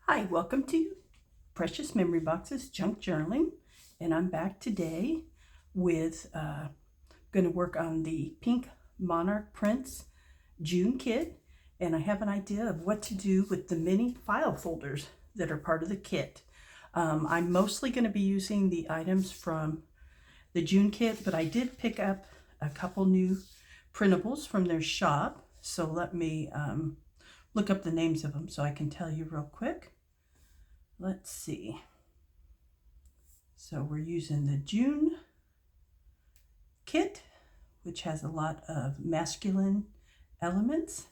Hi, welcome to Precious Memory Boxes Junk Journaling, and I'm back today with going to work on the Pink Monarch Prints June kit, and I have an idea of what to do with the mini file folders that are part of the kit. I'm mostly going to be using the items from the June kit, but I did pick up a couple new printables from their shop, so let me look up the names of them so I can tell you real quick. Let's see. So we're using the June kit, which has a lot of masculine elements.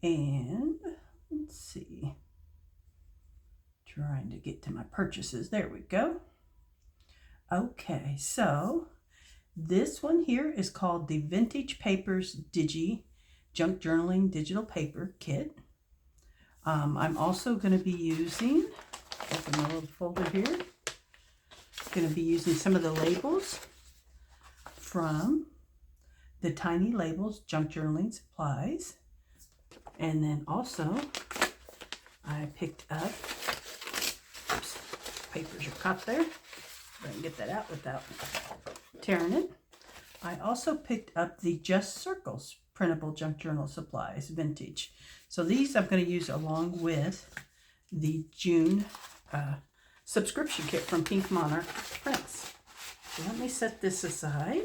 And let's see. Trying to get to my purchases. There we go. Okay, so this one here is called the Vintage Papers Digi Junk Journaling Digital Paper Kit. I'm also going to be using, open my little folder here, going to be using some of the labels from the Tiny Labels Junk Journaling Supplies. And then also, I picked up, oops, papers are caught there. I can get that out without tearing it. I also picked up the Just Circles Printable Junk Journal Supplies Vintage. So these I'm going to use along with the June subscription kit from Pink Monarch Prints. So let me set this aside.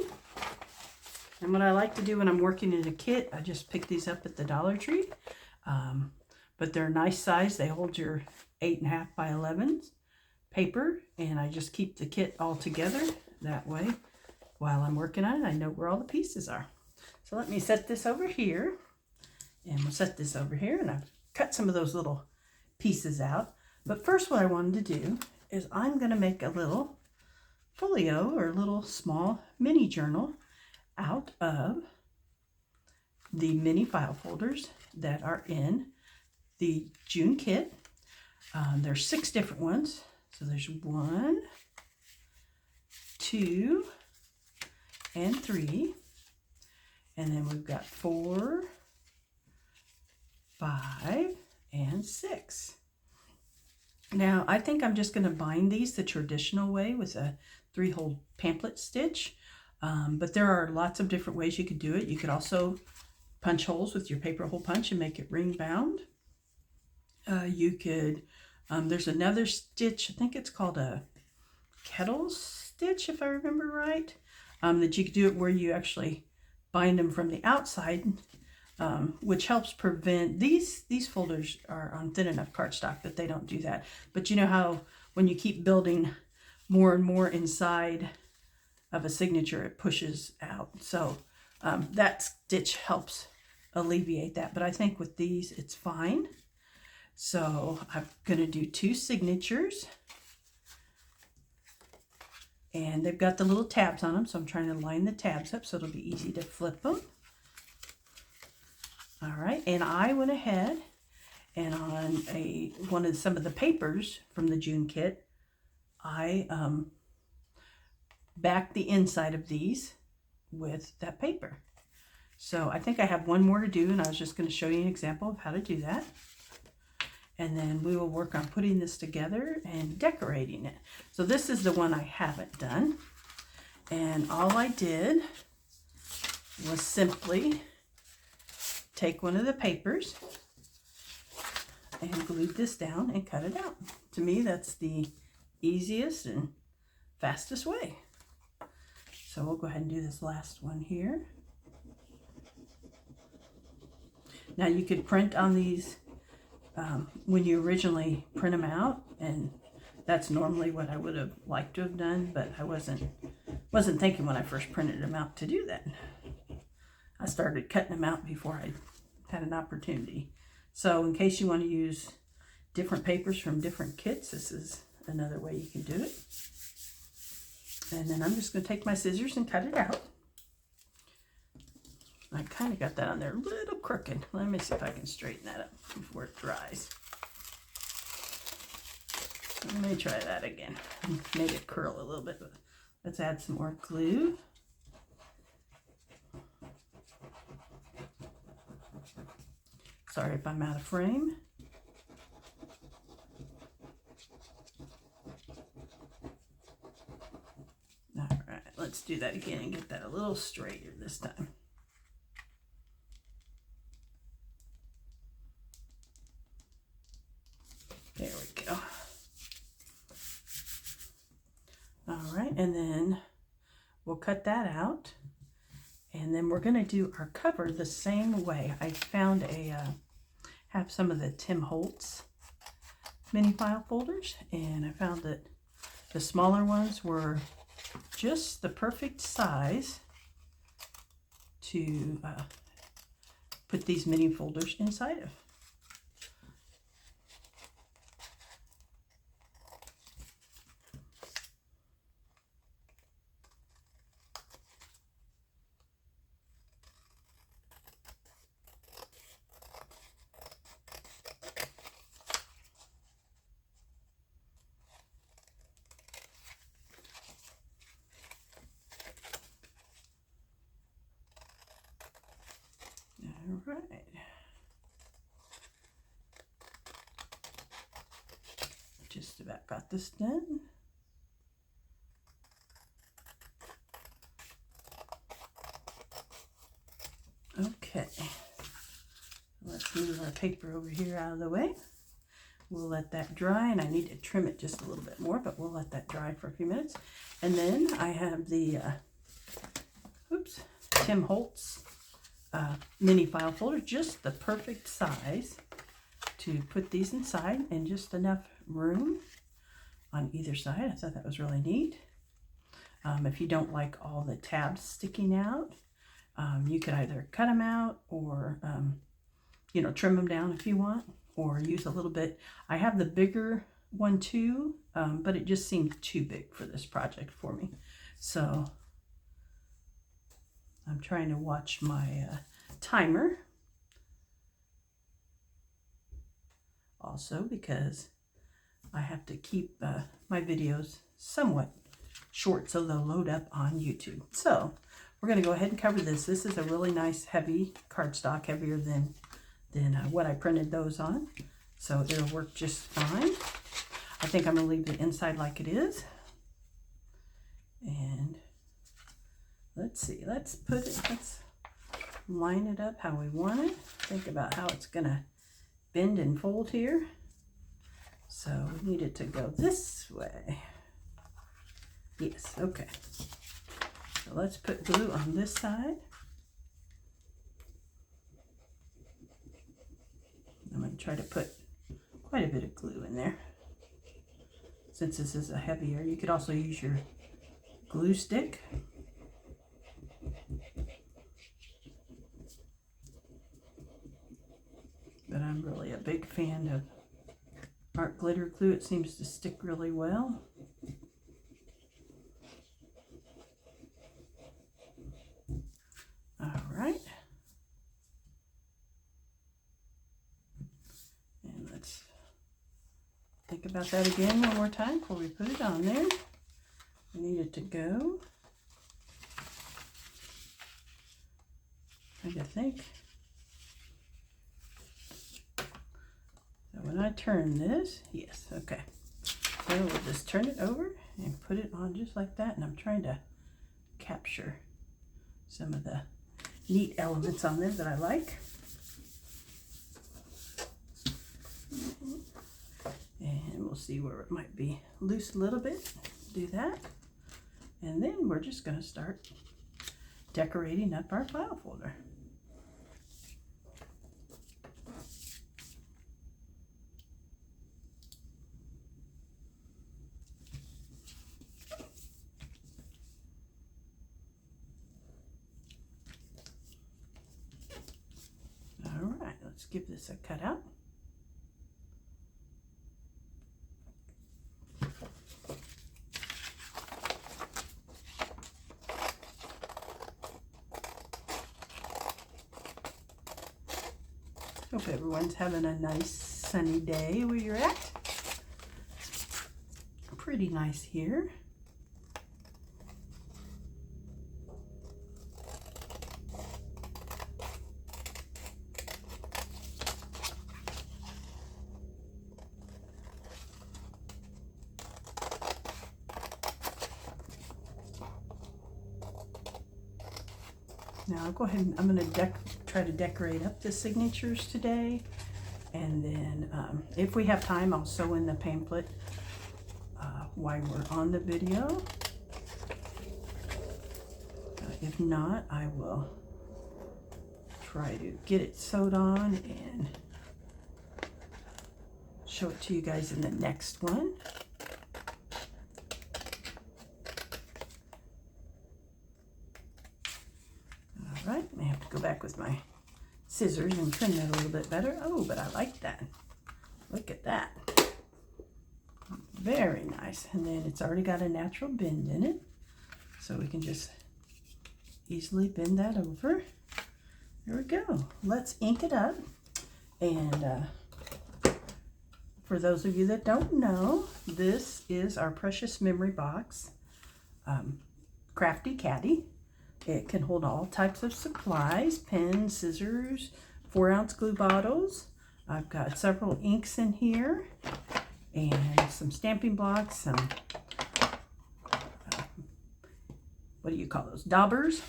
And what I like to do when I'm working in a kit, I just pick these up at the Dollar Tree. But they're a nice size. They hold your 8.5 by 11 paper. And I just keep the kit all together. That way, while I'm working on it, I know where all the pieces are. So let me set this over here. And we'll set this over here, and I've cut some of those little pieces out. But first what I wanted to do is I'm going to make a little folio or a little small mini journal out of the mini file folders that are in the June kit. There's 6 different ones. So there's 1, 2, and 3. And then we've got 4, 5, and 6. Now, I think I'm just going to bind these the traditional way with a 3-hole pamphlet stitch. But there are lots of different ways you could do it. You could also punch holes with your paper hole punch and make it ring bound. You could, there's another stitch, I think it's called a kettle stitch, if I remember right, that you could do it where you actually bind them from the outside. Which helps prevent, these folders are on thin enough cardstock that they don't do that. But you know how when you keep building more and more inside of a signature, it pushes out. So that stitch helps alleviate that. But I think with these, it's fine. So I'm going to do 2 signatures. And they've got the little tabs on them, so I'm trying to line the tabs up so it'll be easy to flip them. All right, and I went ahead and on some of the papers from the June kit, I backed the inside of these with that paper. So I think I have one more to do, and I was just going to show you an example of how to do that. And then we will work on putting this together and decorating it. So this is the one I haven't done. And all I did was simply take one of the papers and glued this down and cut it out. To me, that's the easiest and fastest way. So we'll go ahead and do this last one here. Now you could print on these when you originally print them out, and that's normally what I would have liked to have done, but I wasn't thinking when I first printed them out to do that. I started cutting them out before I had an opportunity. So in case you want to use different papers from different kits, this is another way you can do it. And then I'm just going to take my scissors and cut it out. I kind of got that on there a little crooked. Let me see if I can straighten that up before it dries. Let me try that again. Made it curl a little bit. Let's add some more glue. Sorry if I'm out of frame. let's do that again and get that a little straighter this time. There we go. All right, and then we'll cut that out. And then we're going to do our cover the same way. I found have some of the Tim Holtz mini file folders, and I found that the smaller ones were just the perfect size to put these mini folders inside of. All right. Just about got this done. Okay. Let's move our paper over here out of the way. We'll let that dry, and I need to trim it just a little bit more, but we'll let that dry for a few minutes. And then I have the Tim Holtz mini file folder, just the perfect size to put these inside, and just enough room on either side. I thought that was really neat. If you don't like all the tabs sticking out, you could either cut them out or you know, trim them down if you want, or use a little bit. I have the bigger one too, but it just seemed too big for this project for me. So I'm trying to watch my timer also, because I have to keep my videos somewhat short so they'll load up on YouTube. So we're going to go ahead and cover this. This is a really nice heavy cardstock, heavier than what I printed those on, so it'll work just fine. I think I'm going to leave the inside like it is. And let's see, let's line it up how we want it. Think about how it's going to bend and fold here. So we need it to go this way. Yes, okay. So let's put glue on this side. I'm going to try to put quite a bit of glue in there. Since this is a heavier, you could also use your glue stick. But I'm really a big fan of art glitter glue. It seems to stick really well. All right. And let's think about that again one more time before we put it on there. We need it to go. Trying to think. So when I turn this, yes, okay. So we'll just turn it over and put it on just like that. And I'm trying to capture some of the neat elements on there that I like. And we'll see where it might be loose a little bit. Do that. And then we're just going to start decorating up our file folder. All right, let's give this a cut out. Hope everyone's having a nice sunny day where you're at. It's pretty nice here. Now I'll go ahead and I'm going to try to decorate up the signatures today. And then if we have time, I'll sew in the pamphlet while we're on the video. If not, I will try to get it sewed on and show it to you guys in the next one. All right, I have to go back with my scissors and trim that a little bit better. Oh, but I like that. Look at that. Very nice. And then it's already got a natural bend in it, so we can just easily bend that over. There we go. Let's ink it up. And for those of you that don't know, this is our precious memory box, Crafty Caddy. It can hold all types of supplies, pens, scissors, 4-ounce glue bottles. I've got several inks in here and some stamping blocks, some, what do you call those, daubers.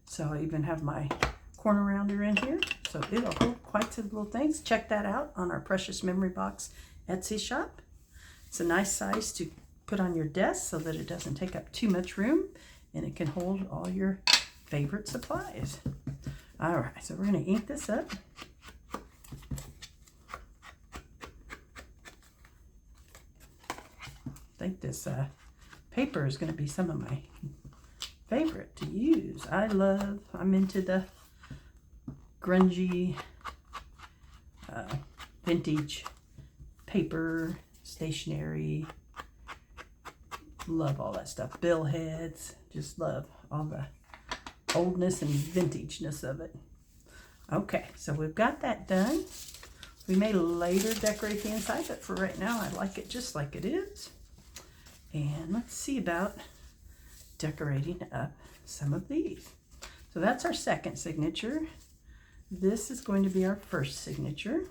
So I even have my corner rounder in here. So it'll hold quite some little things. Check that out on our Precious Memory Box Etsy shop. It's a nice size to put on your desk so that it doesn't take up too much room, and it can hold all your favorite supplies. All right, so we're going to ink this up. I think this paper is going to be some of my favorite to use. I'm into the grungy vintage paper, stationery. Love all that stuff. Bill heads. Just love all the oldness and vintageness of it. Okay, so we've got that done. We may later decorate the inside, but for right now, I like it just like it is. And let's see about decorating up some of these. So that's our second signature. This is going to be our first signature.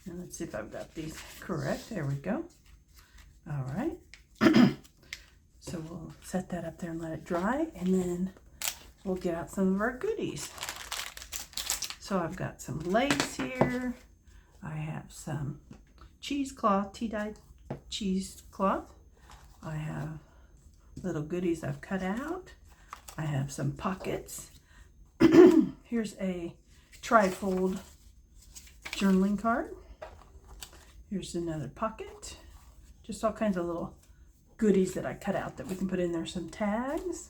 And let's see if I've got these correct. There we go. All right. So we'll set that up there and let it dry, and then we'll get out some of our goodies. So I've got some lace here. I have some cheesecloth, tea-dyed cheesecloth. I have little goodies I've cut out. I have some pockets. Here's a trifold journaling card. Here's another pocket. Just all kinds of little goodies that I cut out that we can put in there. Some tags.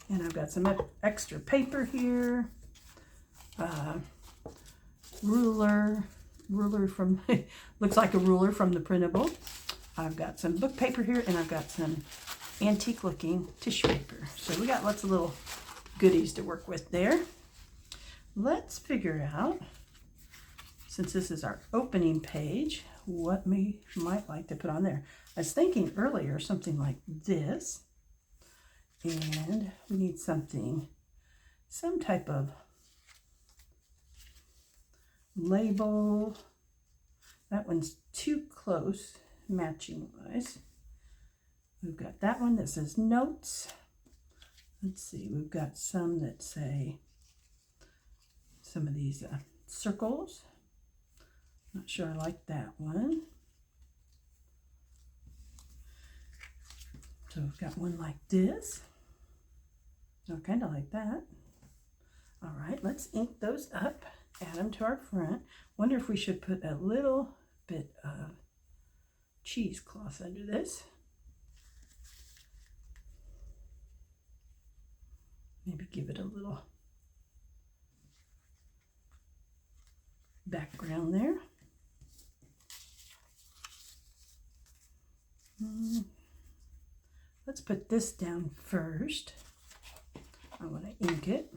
And I've got some extra paper here. Ruler from, looks like a ruler from the printable. I've got some book paper here, and I've got some antique looking tissue paper. So we got lots of little goodies to work with there. Let's figure out, since this is our opening page, what we might like to put on there. I was thinking earlier something like this, and we need something, some type of label. That one's too close matching wise. We've got that one that says notes. Let's see, we've got some that say some of these circles. Not sure I like that one. So we've got one like this. I kind of like that. All right, let's ink those up, add them to our front. Wonder if we should put a little bit of cheesecloth under this. Maybe give it a little background there. Let's put this down first. I want to ink it.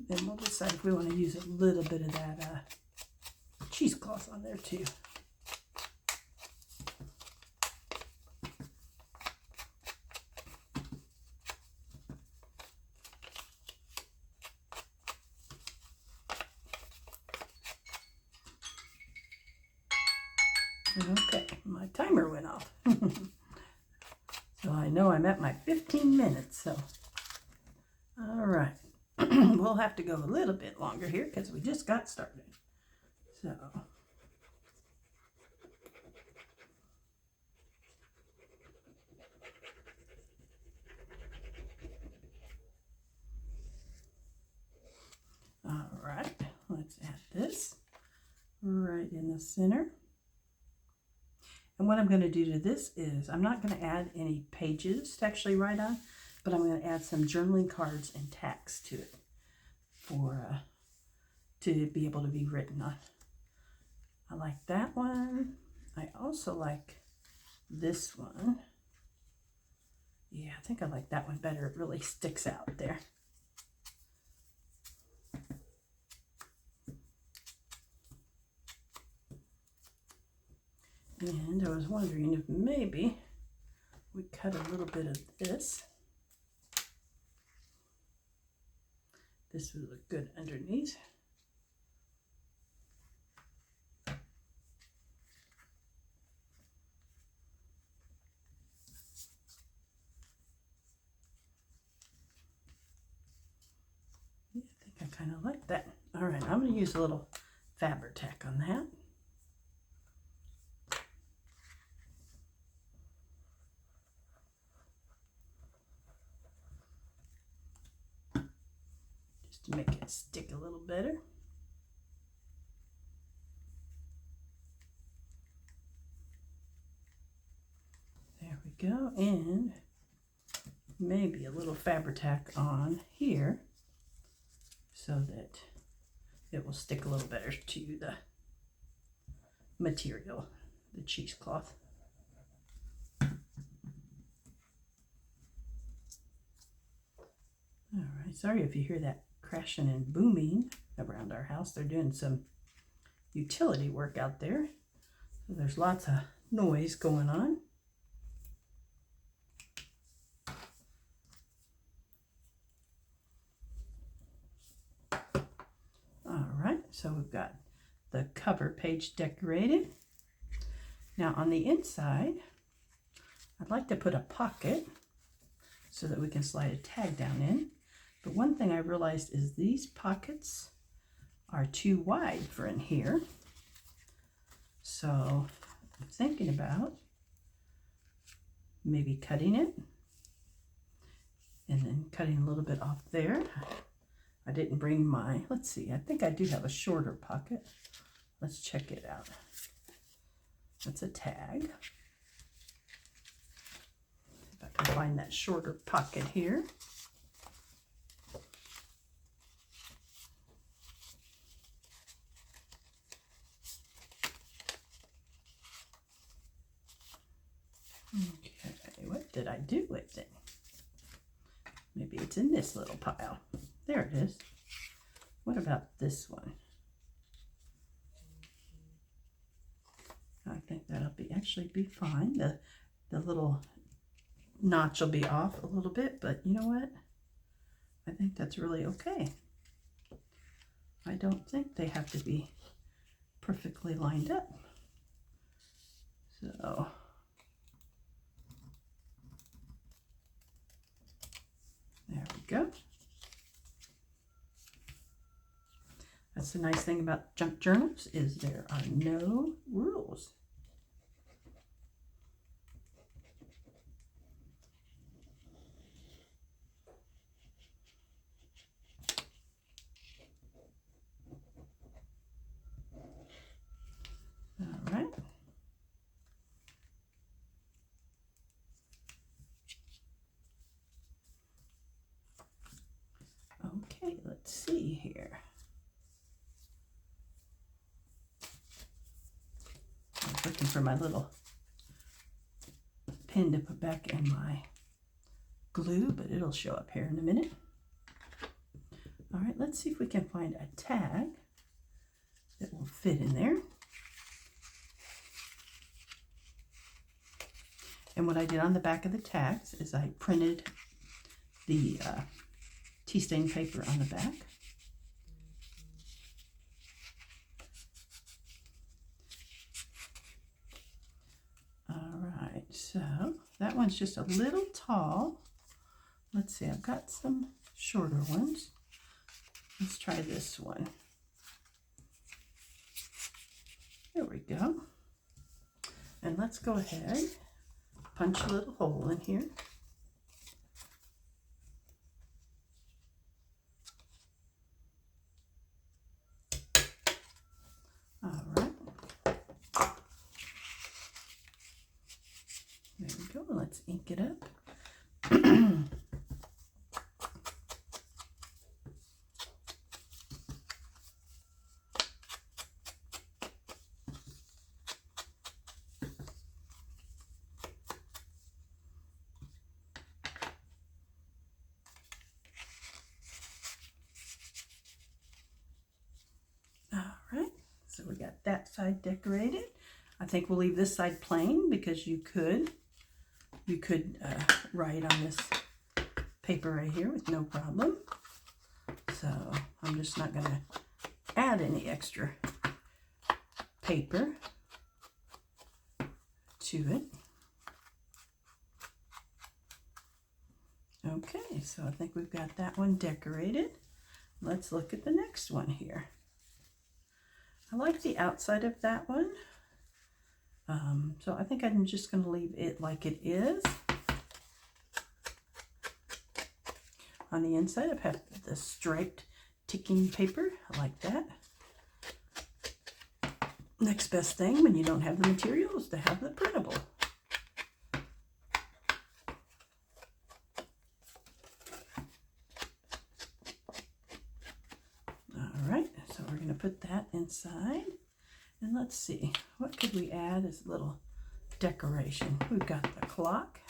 Then we'll decide if we want to use a little bit of that cheesecloth on there too. Okay, my timer went off. So I know I'm at my 15 minutes, so right. We'll have to go a little bit longer here because we just got started. So, all right, let's add this right in the center. And what I'm going to do to this is I'm not going to add any pages to actually write on, but I'm going to add some journaling cards and tags to it for to be able to be written on. I like that one. I also like this one. Yeah, I think I like that one better. It really sticks out there. And I was wondering if maybe we cut a little bit of this. This would look good underneath. Yeah, I think I kind of like that. All right, I'm going to use a little Fabri-Tac on that. To make it stick a little better. There we go, and maybe a little Fabri-Tac on here so that it will stick a little better to the material, the cheesecloth. All right, sorry if you hear that crashing and booming around our house. They're doing some utility work out there. So there's lots of noise going on. All right, so we've got the cover page decorated. Now on the inside, I'd like to put a pocket so that we can slide a tag down in. But one thing I realized is these pockets are too wide for in here. So I'm thinking about maybe cutting it and then cutting a little bit off there. I didn't bring my, let's see, I think I do have a shorter pocket. Let's check it out. That's a tag. If I can find that shorter pocket here. Okay, what did I do with it? Maybe it's in this little pile. There it is. What about this one? I think that'll actually be fine. The little notch will be off a little bit, but you know what? I think that's really okay. I don't think they have to be perfectly lined up. So there we go. That's the nice thing about junk journals is there are no rules. All right. Okay, let's see here. I'm looking for my little pin to put back in my glue, but it'll show up here in a minute. All right, let's see if we can find a tag that will fit in there. And what I did on the back of the tags is I printed the tea stain paper on the back. All right, so that one's just a little tall. Let's see, I've got some shorter ones. Let's try this one. There we go. And let's go ahead, punch a little hole in here. All right. There we go. Let's ink it up. So we got that side decorated. I think we'll leave this side plain because you could write on this paper right here with no problem. So I'm just not going to add any extra paper to it. Okay, so I think we've got that one decorated. Let's look at the next one here. I like the outside of that one. So I think I'm just going to leave it like it is. On the inside, I have the striped ticking paper. I like that. Next best thing when you don't have the material is to have the printable. All right, so we're going to put that inside. And let's see, what could we add as a little decoration? We've got the clock.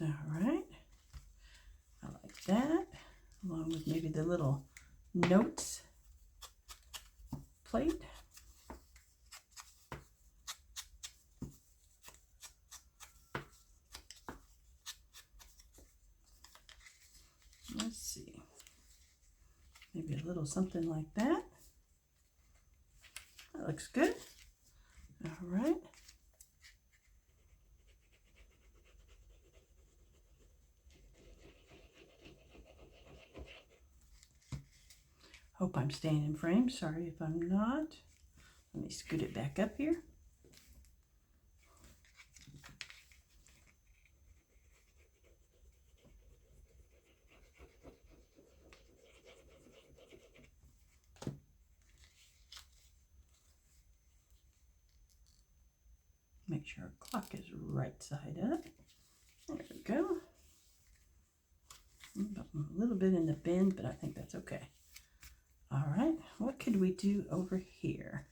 All right, I like that, along with maybe the little notes plate. Let's see, maybe a little something like that. That looks good. All right. Hope I'm staying in frame. Sorry if I'm not. Let me scoot it back up here. Make sure our clock is right side up. There we go. A little bit in the bend, but I think that's okay. All right, what could we do over here?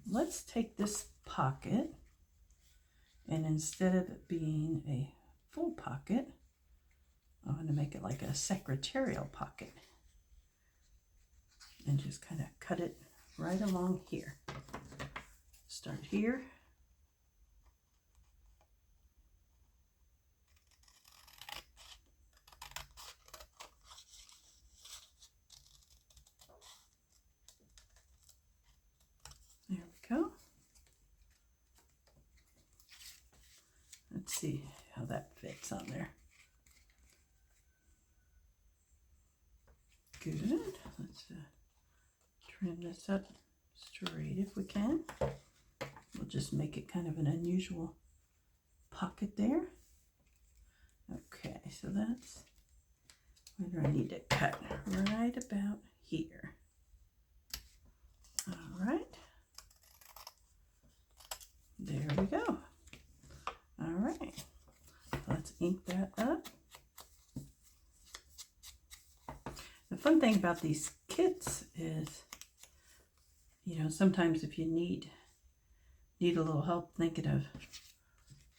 Let's take this pocket, and instead of it being a full pocket, I'm going to make it like a secretarial pocket. And just kind of cut it right along here. Start here. There we go. Let's see how that fits on there. Good. Let's trim this up straight if we can. We'll just make it kind of an unusual pocket there. Okay, so that's where do I need to cut? Right about here. All right. There we go. All right. Let's ink that up. The fun thing about these kits is, you know, sometimes if you need a little help thinking of,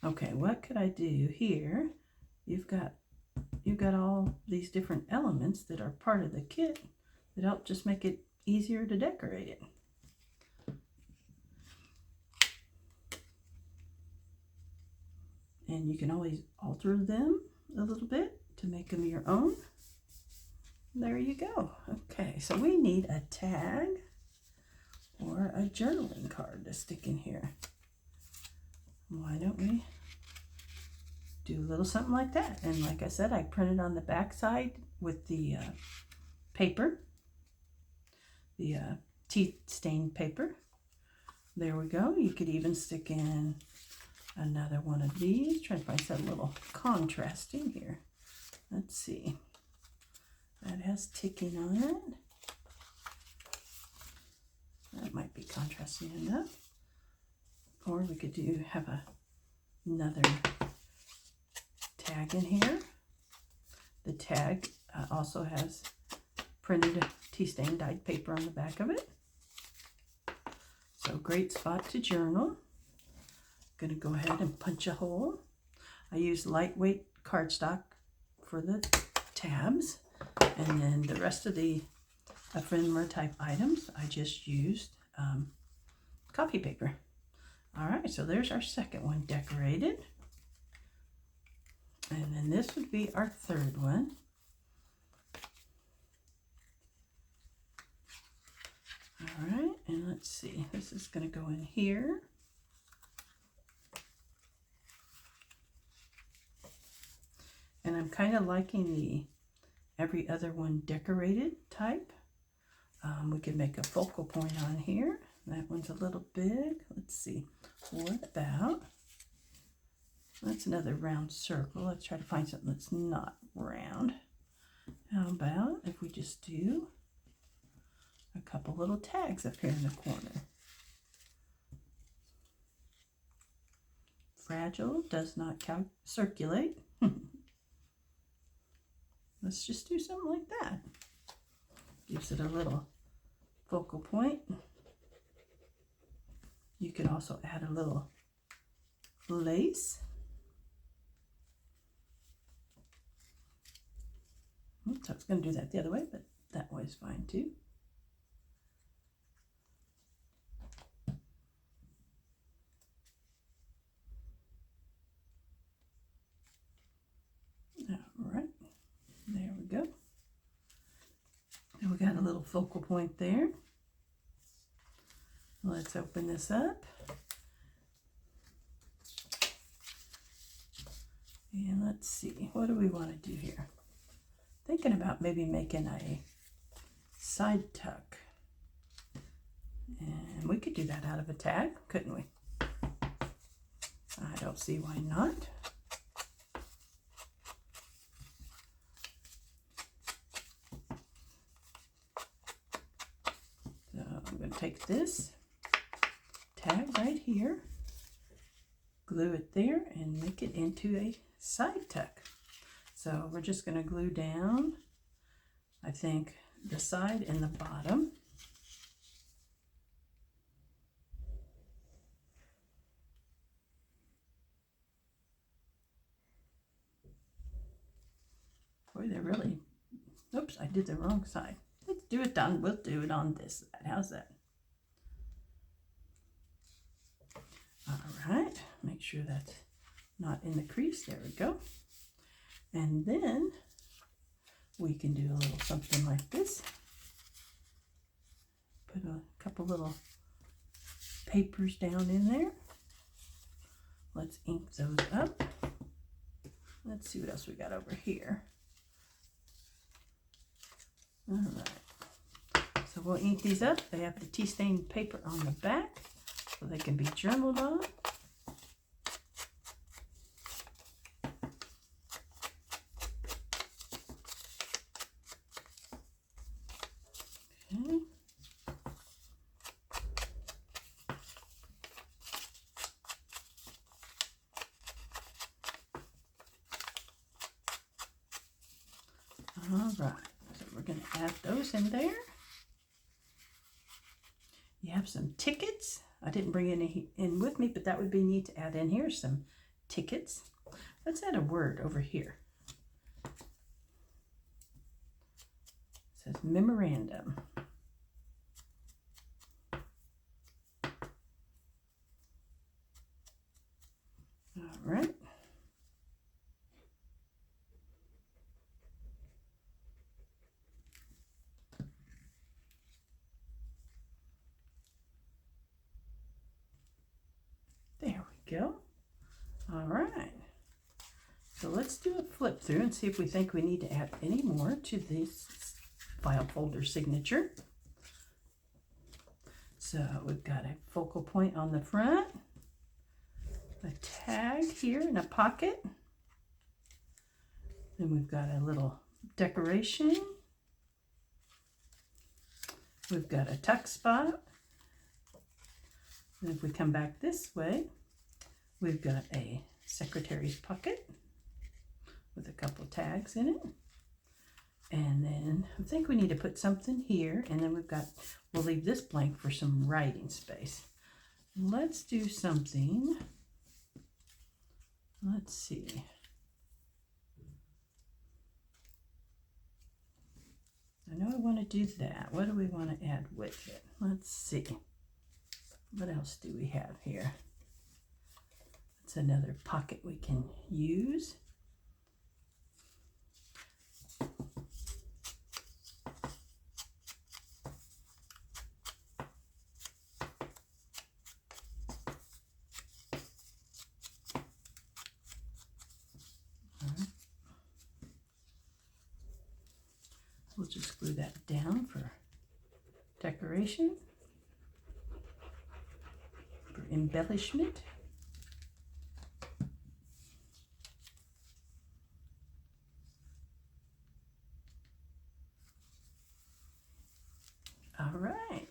okay, what could I do here? You've got all these different elements that are part of the kit that help just make it easier to decorate it. And you can always alter them a little bit to make them your own. There you go. Okay, so we need a tag or a journaling card to stick in here. Why don't we do a little something like that? And like I said, I printed on the back side with the paper, the tea stained paper. There we go. You could even stick in another one of these. Try to find some little contrasting here. Let's see. That has ticking on it. That might be contrasting enough. Or we could have another tag in here. The tag also has printed tea stain dyed paper on the back of it. So great spot to journal. Going to go ahead and punch a hole. I use lightweight cardstock for the tabs, and then the rest of the ephemera type items I just used copy paper. All right, so there's our second one decorated, and then this would be our third one. All right, and let's see, this is going to go in here. And I'm kind of liking the every other one decorated type. We can make a focal point on here. That one's a little big. Let's see. What about, that's another round circle. Let's try to find something that's not round. How about if we just do a couple little tags up here in the corner. Fragile, does not circulate. Let's just do something like that. Gives it a little focal point. You could also add a little lace. So it's going to do that the other way, but that way is fine too. All right, there we go. And we got a little focal point there. Let's open this up. And let's see, what do we want to do here? Thinking about maybe making a side tuck. And we could do that out of a tag, couldn't we? I don't see why not. So I'm going to take this tag right here, glue it there, and make it into a side tuck. So we're just going to glue down, I think, the side and the bottom. Boy, they're really, oops, I did the wrong side. Let's do it on, we'll do it on this side. How's that? All right, make sure that's not in the crease. There we go. And then we can do a little something like this. Put a couple little papers down in there. Let's ink those up. Let's see what else we got over here. All right. So we'll ink these up. They have the tea stained paper on the back, so they can be journaled on. Okay. All right, so we're going to add those in there. You have some tickets. I didn't bring any in with me, but that would be neat to add in here, some tickets. Let's add a word over here. It says memorandum. All right. go. All right. So let's do a flip through and see if we think we need to add any more to this file folder signature. So we've got a focal point on the front, a tag here in a pocket. Then we've got a little decoration. We've got a tuck spot. And if we come back this way, we've got a secretary's pocket with a couple of tags in it. And then I think we need to put something here, and then we'll leave this blank for some writing space. Let's do something. Let's see. I know I want to do that. What do we want to add with it? Let's see. What else do we have here? That's another pocket we can use. We'll just glue that down for decoration, for embellishment. All right.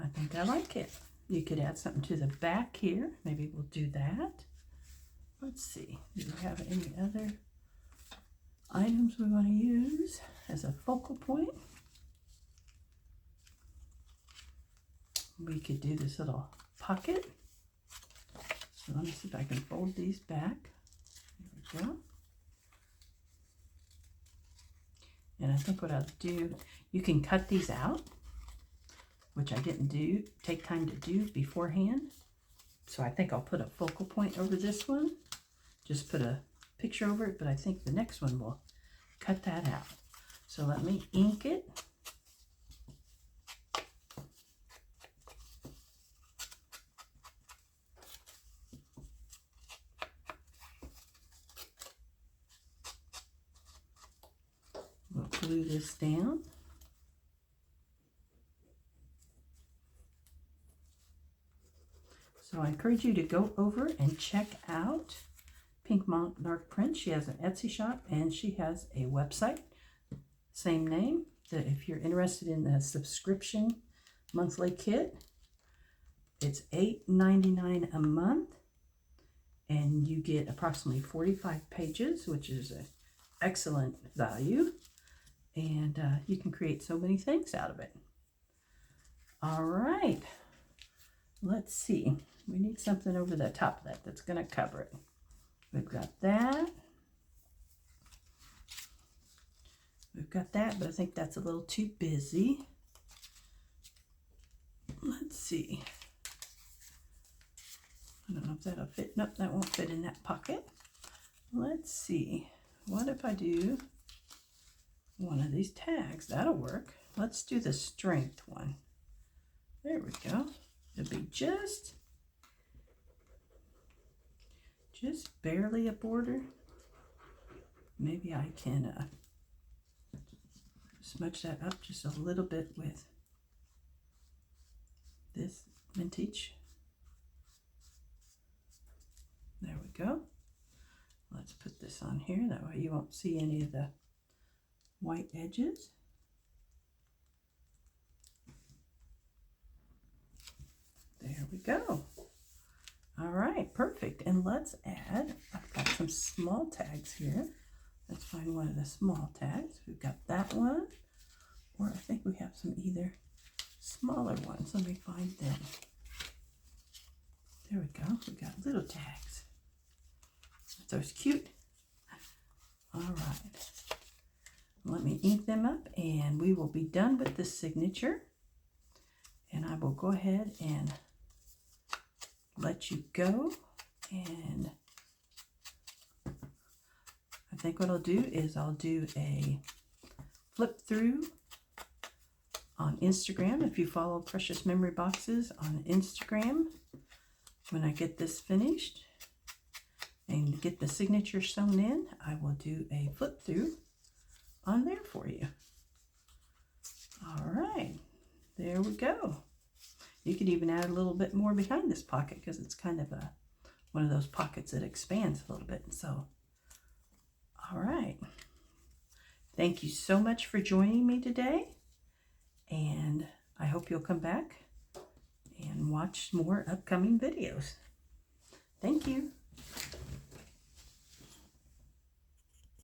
I think I like it. You could add something to the back here. Maybe we'll do that. Let's see. Do we have any other items we want to use as a focal point? We could do this little pocket. So let me see if I can fold these back. There we go. And I think what I'll do, you can cut these out, which I didn't take time to do beforehand. So I think I'll put a focal point over this one. Just put a picture over it, but I think the next one will cut that out. So let me ink it. We'll glue this down. So I encourage you to go over and check out Pink Monarch Print. She has an Etsy shop and she has a website, same name. That if you're interested in the subscription monthly kit, it's $8.99 a month, and you get approximately 45 pages, which is an excellent value, and you can create so many things out of it. All right, let's see. We need something over the top of that that's going to cover it. We've got that. We've got that, but I think that's a little too busy. Let's see. I don't know if that'll fit. Nope, that won't fit in that pocket. Let's see. What if I do one of these tags? That'll work. Let's do the strength one. There we go. It'll be just barely a border. Maybe I can smudge that up just a little bit with this vintage. There we go. Let's put this on here. That way you won't see any of the white edges. There we go. All right, perfect. And let's add, I've got some small tags here. Let's find one of the small tags. We've got that one, or I think we have some either smaller ones. Let me find them. There we go. We got little tags. Those cute. All right. Let me ink them up and we will be done with the signature. And I will go ahead and let you go. And I think what I'll do is I'll do a flip through on Instagram. If you follow Precious Memory Boxes on Instagram, when I get this finished and get the signature sewn in, I will do a flip through on there for you. All right, there we go. You could even add a little bit more behind this pocket because it's kind of one of those pockets that expands a little bit. So, all right. Thank you so much for joining me today, and I hope you'll come back and watch more upcoming videos. Thank you.